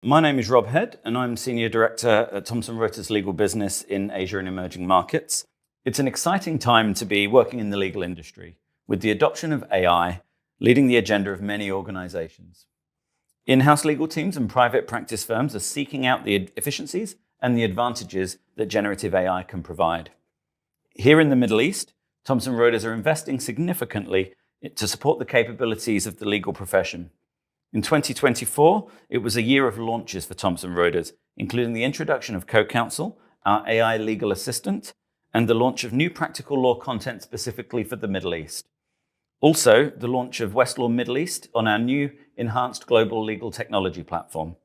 My name is Rob Head, and I'm Senior Director at Thomson Reuters Legal Business in Asia and Emerging Markets. It's an exciting time to be working in the legal industry, with the adoption of AI leading the agenda of many organizations. In-house legal teams and private practice firms are seeking out the efficiencies and the advantages that generative AI can provide. Here in the Middle East, Thomson Reuters are investing significantly to support the capabilities of the legal profession. In 2024, it was a year of launches for Thomson Reuters, including the introduction of Co-Counsel, our AI legal assistant, and the launch of new practical law content specifically for the Middle East. Also, the launch of Westlaw Middle East on our new enhanced global legal technology platform.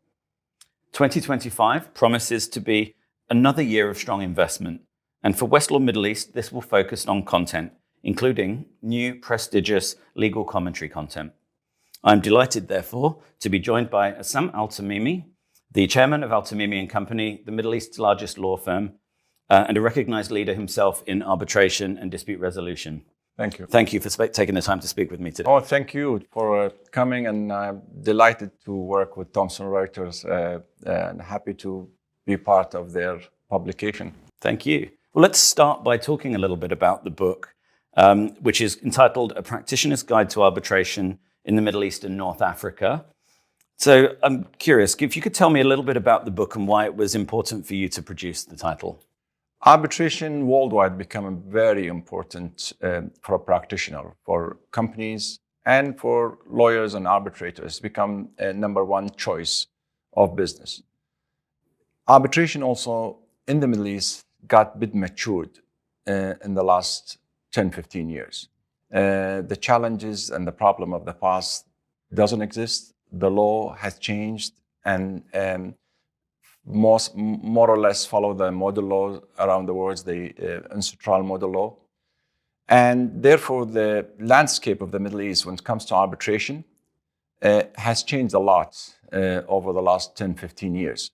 2025 promises to be another year of strong investment, and for Westlaw Middle East, this will focus on content, including new prestigious legal commentary content. I'm delighted, therefore, to be joined by Essam Al Tamimi, the chairman of Al Tamimi & Company, the Middle East's largest law firm, and a recognized leader himself in arbitration and dispute resolution. Thank you. Thank you for taking the time to speak with me today. Oh, thank you for coming, and I'm delighted to work with Thomson Reuters and happy to be part of their publication. Thank you. Well, let's start by talking a little bit about the book, which is entitled A Practitioner's Guide to Arbitration in the Middle East and North Africa. So I'm curious, if you could tell me a little bit about the book and why it was important for you to produce the title. Arbitration worldwide become very important for a practitioner, for companies, and for lawyers and arbitrators. Become a number one choice of business. Arbitration also in the Middle East got a bit matured in the last 10, 15 years. The challenges and the problem of the past doesn't exist. The law has changed and more or less follow the model law around the world, the ancestral model law. And therefore, the landscape of the Middle East when it comes to arbitration has changed a lot over the last 10, 15 years.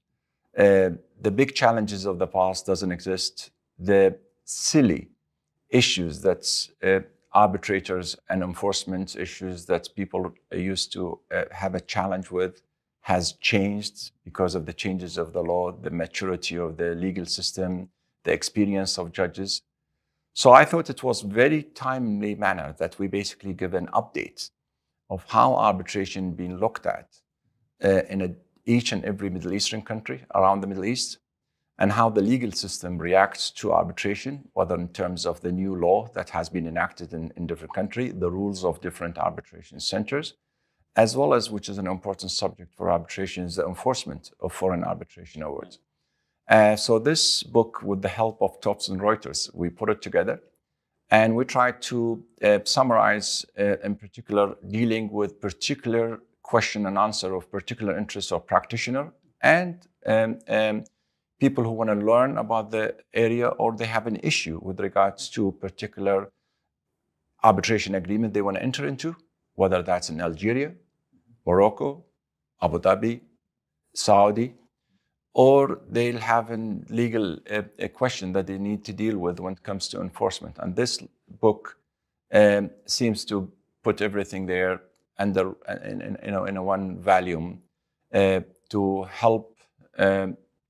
The big challenges of the past doesn't exist. The silly issues that arbitrators and enforcement issues that people used to have a challenge with has changed because of the changes of the law, the maturity of the legal system, the experience of judges. So I thought it was very timely manner that we basically give an update of how arbitration being looked at in each and every Middle Eastern country around the Middle East, and how the legal system reacts to arbitration, whether in terms of the new law that has been enacted in different countries, the rules of different arbitration centers, as well as, which is an important subject for arbitration, is the enforcement of foreign arbitration awards. So this book, with the help of Thomson Reuters, we put it together, and we tried to summarize, in particular, dealing with particular question and answer of particular interest of practitioner and people who want to learn about the area, or they have an issue with regards to particular arbitration agreement they want to enter into, whether that's in Algeria, Morocco, Abu Dhabi, Saudi, or they'll have a legal a question that they need to deal with when it comes to enforcement. And this book seems to put everything there under in a one volume to help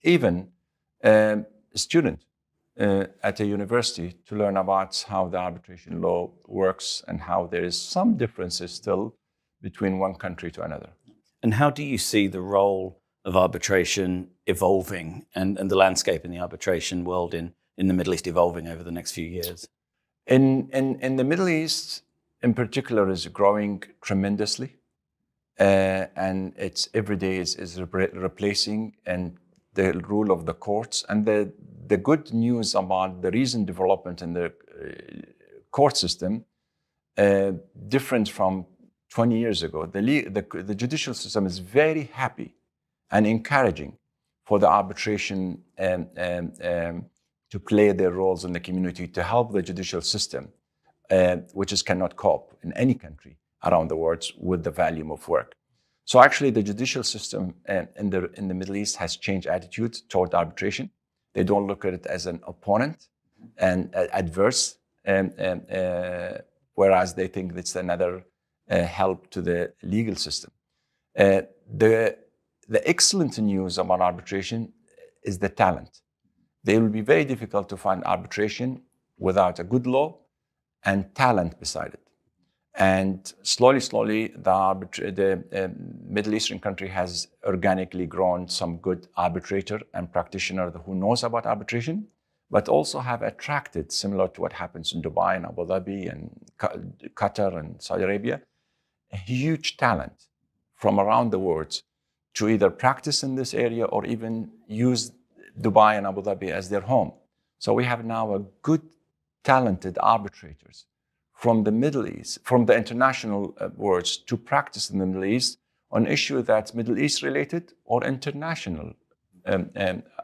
even a student at a university to learn about how the arbitration law works and how there is some differences still between one country to another. And how do you see the role of arbitration evolving and the landscape in the arbitration world in the Middle East evolving over the next few years? In the Middle East, in particular, is growing tremendously, and it's every day is replacing and the rule of the courts. And the good news about the recent development in the court system, different from 20 years ago, the judicial system is very happy and encouraging for the arbitration to play their roles in the community to help the judicial system, which cannot cope in any country around the world with the volume of work. So actually, the judicial system in the Middle East has changed attitude toward arbitration. They don't look at it as an opponent and adverse, whereas they think it's another help to the legal system. The the excellent news about arbitration is the talent. It will be very difficult to find arbitration without a good law and talent beside it. And slowly, the Middle Eastern country has organically grown some good arbitrator and practitioner who knows about arbitration, but also have attracted, similar to what happens in Dubai and Abu Dhabi and Qatar and Saudi Arabia, a huge talent from around the world to either practice in this area or even use Dubai and Abu Dhabi as their home. So we have now a good, talented arbitrators from the Middle East, from the international worlds, to practice in the Middle East on issue that's Middle East related or international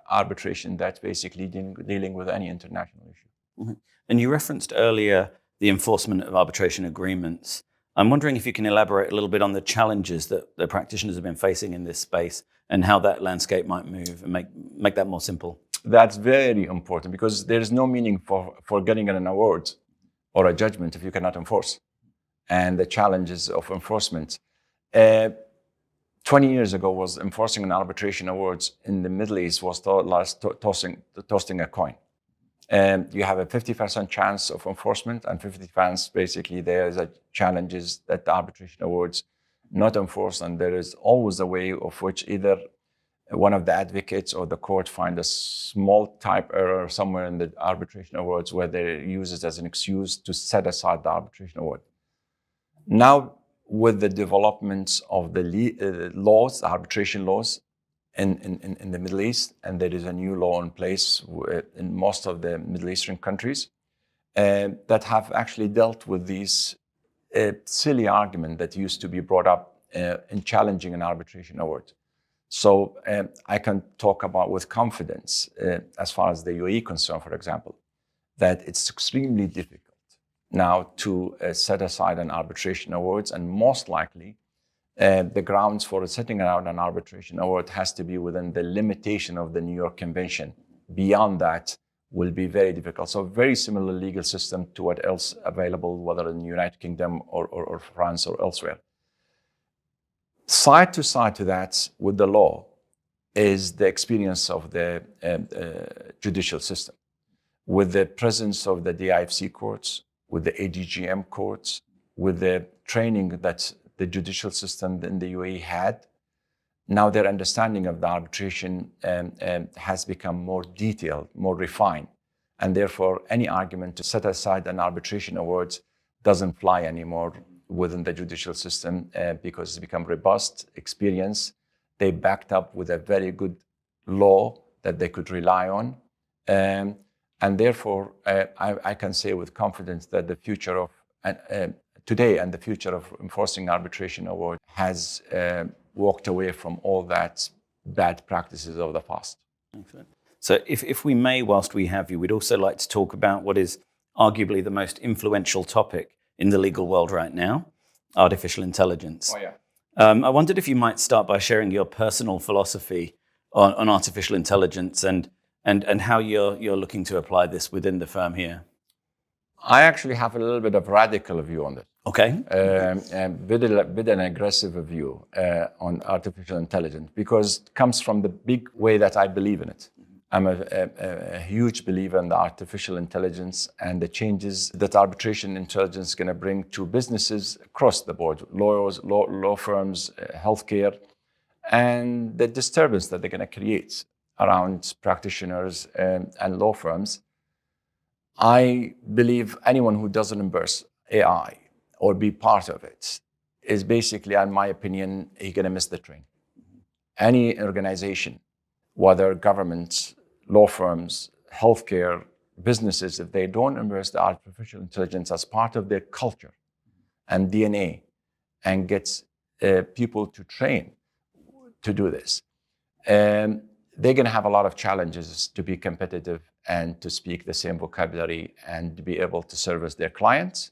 arbitration that's basically dealing with any international issue. Mm-hmm. And you referenced earlier the enforcement of arbitration agreements. I'm wondering if you can elaborate a little bit on the challenges that the practitioners have been facing in this space and how that landscape might move and make that more simple. That's very important because there is no meaning for getting an award or a judgment if you cannot enforce. And the challenges of enforcement. 20 years ago was enforcing an arbitration awards in the Middle East was tossing a coin. You have a 50% chance of enforcement and 50% basically there is a challenges that the arbitration awards not enforced, and there is always a way of which either one of the advocates or the court find a small type error somewhere in the arbitration awards where they use it as an excuse to set aside the arbitration award. Now, with the developments of the laws, arbitration laws in the Middle East, and there is a new law in place in most of the Middle Eastern countries that have actually dealt with these silly argument that used to be brought up in challenging an arbitration award. So I can talk about with confidence, as far as the UAE concerned, for example, that it's extremely difficult now to set aside an arbitration award, and most likely the grounds for setting out an arbitration award has to be within the limitation of the New York Convention. Beyond that will be very difficult. So very similar legal system to what else available, whether in the United Kingdom or France or elsewhere. Side to that with the law is the experience of the judicial system, with the presence of the DIFC courts, with the ADGM courts, with the training that the judicial system in the UAE had. Now their understanding of the arbitration has become more detailed, more refined, and therefore any argument to set aside an arbitration award doesn't fly anymore within the judicial system because it's become robust experience. They backed up with a very good law that they could rely on. And therefore, I can say with confidence that the future of today and the future of enforcing arbitration award has walked away from all that bad practices of the past. Excellent. So if we may, whilst we have you, we'd also like to talk about what is arguably the most influential topic in the legal world right now, artificial intelligence. Oh, yeah. I wondered if you might start by sharing your personal philosophy on artificial intelligence and how you're looking to apply this within the firm here. I actually have a little bit of radical view on this. Okay. A bit an aggressive view on artificial intelligence because it comes from the big way that I believe in it. I'm a huge believer in the artificial intelligence and the changes that arbitration intelligence is going to bring to businesses across the board, lawyers, law firms, healthcare, and the disturbance that they're going to create around practitioners and law firms. I believe anyone who doesn't embrace AI or be part of it is basically, in my opinion, you're going to miss the train. Any organization, whether governments, law firms, healthcare, businesses, if they don't embrace the artificial intelligence as part of their culture and DNA and get people to train to do this, they're going to have a lot of challenges to be competitive and to speak the same vocabulary and to be able to service their clients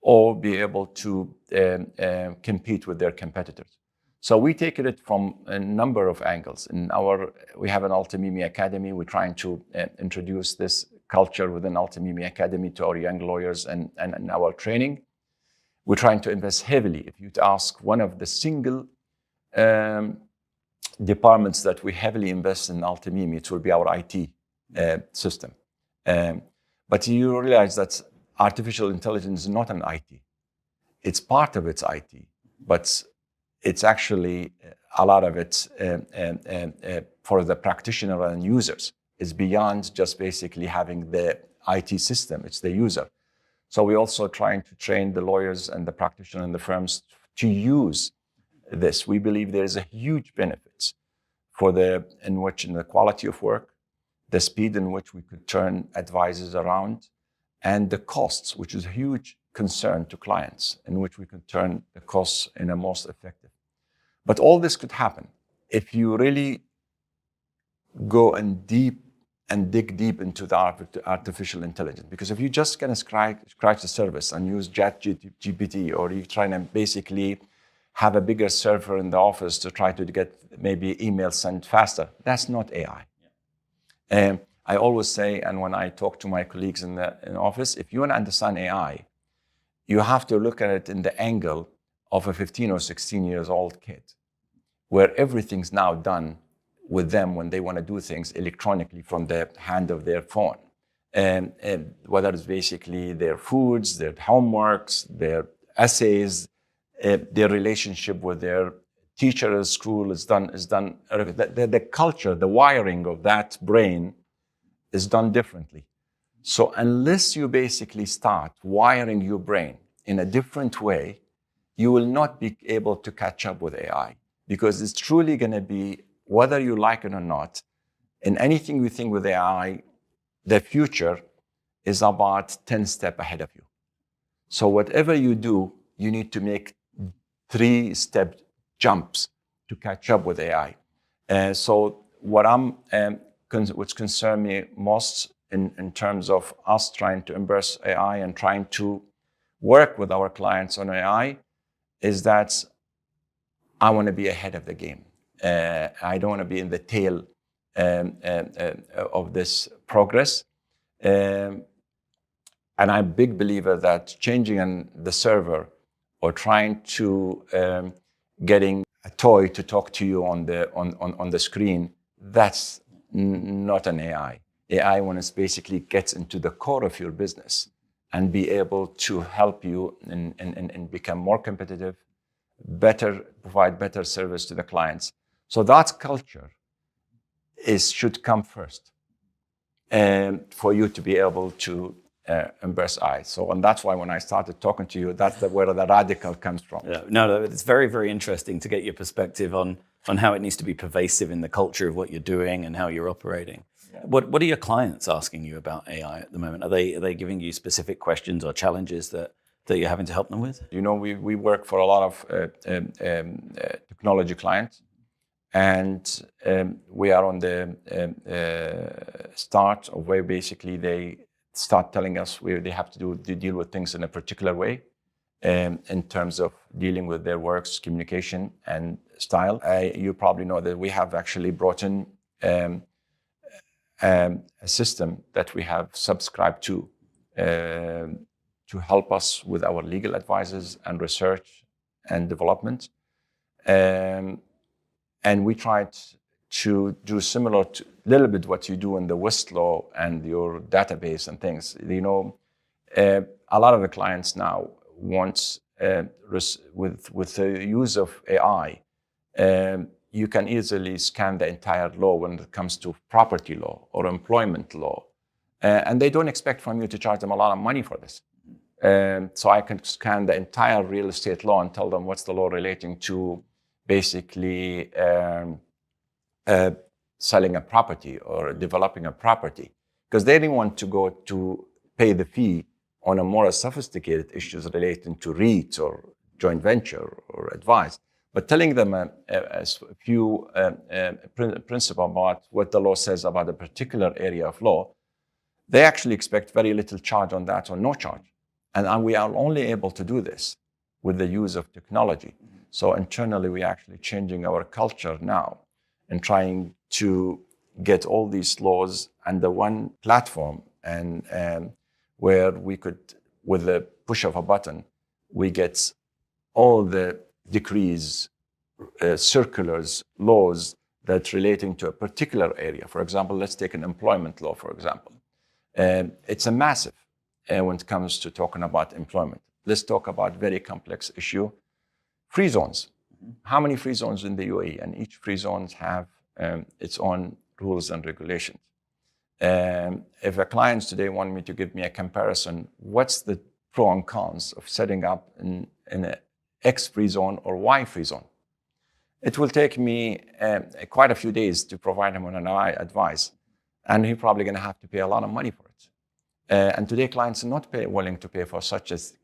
or be able to compete with their competitors. So we take it from a number of angles. We have an Al Tamimi Academy. We're trying to introduce this culture within Al Tamimi Academy to our young lawyers and our training. We're trying to invest heavily. If you'd ask one of the single departments that we heavily invest in Al Tamimi, it will be our IT system. But you realize that artificial intelligence is not an IT. It's part of its IT, but it's actually a lot of it for the practitioner and users. It's beyond just basically having the IT system, it's the user. So we're also trying to train the lawyers and the practitioner and the firms to use this. We believe there is a huge benefit for in the quality of work, the speed in which we could turn advisors around, and the costs, which is a huge concern to clients, in which we could turn the costs in a most effective. But all this could happen if you really go and dig deep into the artificial intelligence. Because if you just kind of scratch the surface and use ChatGPT, or you're trying to basically have a bigger server in the office to try to get maybe emails sent faster, that's not AI. I always say, and when I talk to my colleagues in the office, if you want to understand AI, you have to look at it in the angle of a 15 or 16 years old kid, where everything's now done with them when they want to do things electronically from the hand of their phone. And whether it's basically their foods, their homeworks, their essays, their relationship with their teacher at school is done. The culture, the wiring of that brain is done differently. So unless you basically start wiring your brain in a different way, you will not be able to catch up with AI, because it's truly going to be, whether you like it or not, in anything you think with AI, the future is about 10 steps ahead of you. So whatever you do, you need to make 3-step jumps to catch up with AI. So what's concerned me most in terms of us trying to embrace AI and trying to work with our clients on AI is that I want to be ahead of the game. I don't want to be in the tail of this progress. And I'm a big believer that changing the server or trying to getting a toy to talk to you on the screen, that's not an AI. AI, when it basically gets into the core of your business and be able to help you and become more competitive, provide better service to the clients. So that culture should come first, and for you to be able to embrace AI. And that's why when I started talking to you, that's where the radical comes from. Yeah, no, it's very, very interesting to get your perspective on how it needs to be pervasive in the culture of what you're doing and how you're operating. Yeah. What are your clients asking you about AI at the moment? Are they giving you specific questions or challenges that you're having to help them with? You know, we work for a lot of technology clients, and we are on the start of where basically they start telling us where they have to deal with things in a particular way in terms of dealing with their works, communication, and style. You probably know that we have actually brought in a system that we have subscribed to help us with our legal advisors and research and development. And we tried to do similar to a little bit what you do in the Westlaw and your database and things. You know, a lot of the clients now want, with the use of AI, you can easily scan the entire law when it comes to property law or employment law. And they don't expect from you to charge them a lot of money for this. So I can scan the entire real estate law and tell them what's the law relating to basically selling a property or developing a property, because they didn't want to go to pay the fee on a more sophisticated issues relating to REITs or joint venture or advice. But telling them a few principles about what the law says about a particular area of law, they actually expect very little charge on that or no charge. And we are only able to do this with the use of technology. So internally, we're actually changing our culture now and trying to get all these laws under one platform, and where we could, with the push of a button, we get all the decrees, circulars, laws that's relating to a particular area. For example, let's take an employment law, for example. It's a massive when it comes to talking about employment. Let's talk about very complex issue, free zones. How many free zones in the UAE? And each free zones have its own rules and regulations. If a client today want me to give me a comparison, what's the pro and cons of setting up in an X free zone or Y free zone? It will take me quite a few days to provide him with an advice, and he's probably going to have to pay a lot of money for it. And today, clients are not willing to pay for such as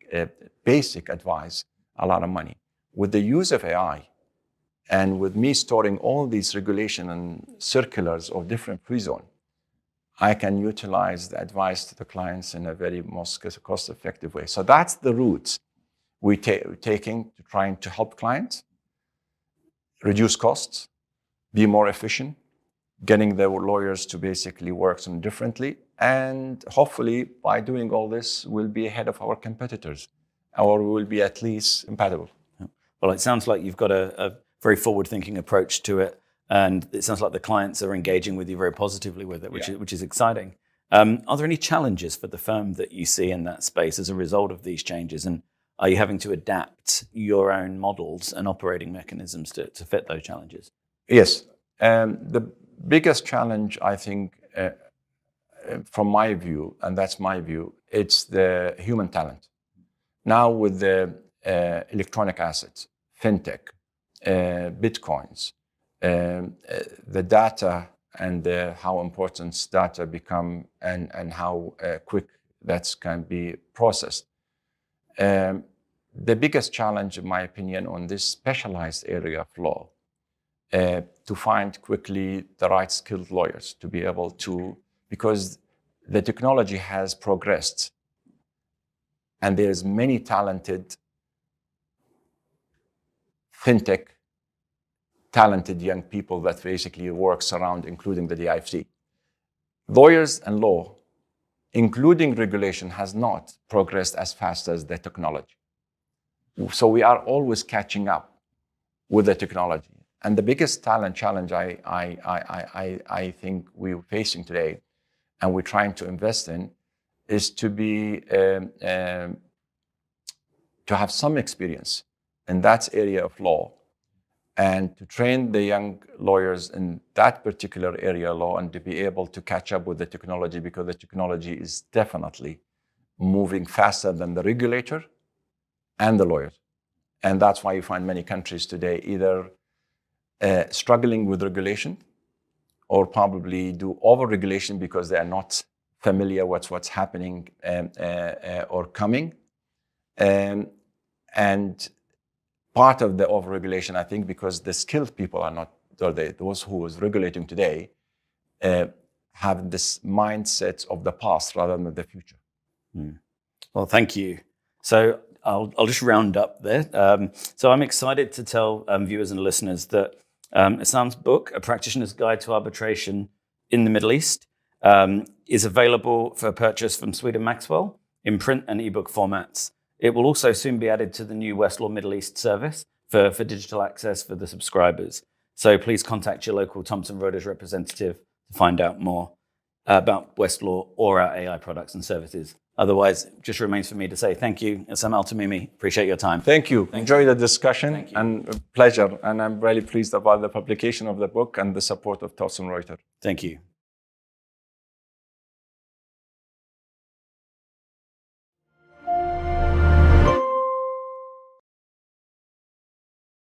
basic advice a lot of money. With the use of AI, and with me storing all these regulations and circulars of different free zones, I can utilize the advice to the clients in a very most cost-effective way. So that's the route we're taking to trying to help clients reduce costs, be more efficient, getting their lawyers to basically work them differently. And hopefully, by doing all this, we'll be ahead of our competitors, or we'll be at least compatible. Well, it sounds like you've got a very forward-thinking approach to it. And it sounds like the clients are engaging with you very positively with it, which is exciting. Are there any challenges for the firm that you see in that space as a result of these changes? And are you having to adapt your own models and operating mechanisms to fit those challenges? Yes. The biggest challenge, I think, from my view, and that's my view, it's the human talent. Now with the electronic assets, fintech, bitcoins, the data and how important data become and how quick that can be processed. The biggest challenge, in my opinion, on this specialized area of law, to find quickly the right skilled lawyers to be able to, because the technology has progressed and there's many talented fintech talented young people that basically works around, including the DIFC. Lawyers and law, including regulation, has not progressed as fast as the technology. So we are always catching up with the technology. And the biggest talent challenge I think we're facing today, and we're trying to invest in, is to be to have some experience in that area of law, and to train the young lawyers in that particular area of law, and to be able to catch up with the technology, because the technology is definitely moving faster than the regulator and the lawyers. And that's why you find many countries today either struggling with regulation or probably do over-regulation because they are not familiar with what's happening or coming. And part of the over-regulation, I think, because the skilled people are not, or those who is regulating today, have this mindset of the past rather than the future. Well, thank you. So I'll just round up there. So I'm excited to tell viewers and listeners that Essam's book, A Practitioner's Guide to Arbitration in the Middle East, is available for purchase from Sweden Maxwell in print and ebook formats. It will also soon be added to the new Westlaw Middle East service for digital access for the subscribers. So please contact your local Thomson Reuters representative to find out more about Westlaw or our AI products and services. Otherwise, it just remains for me to say thank you, Essam Al Tamimi. Appreciate your time. Thank you. Enjoy the discussion and a pleasure. And I'm really pleased about the publication of the book and the support of Thomson Reuters. Thank you.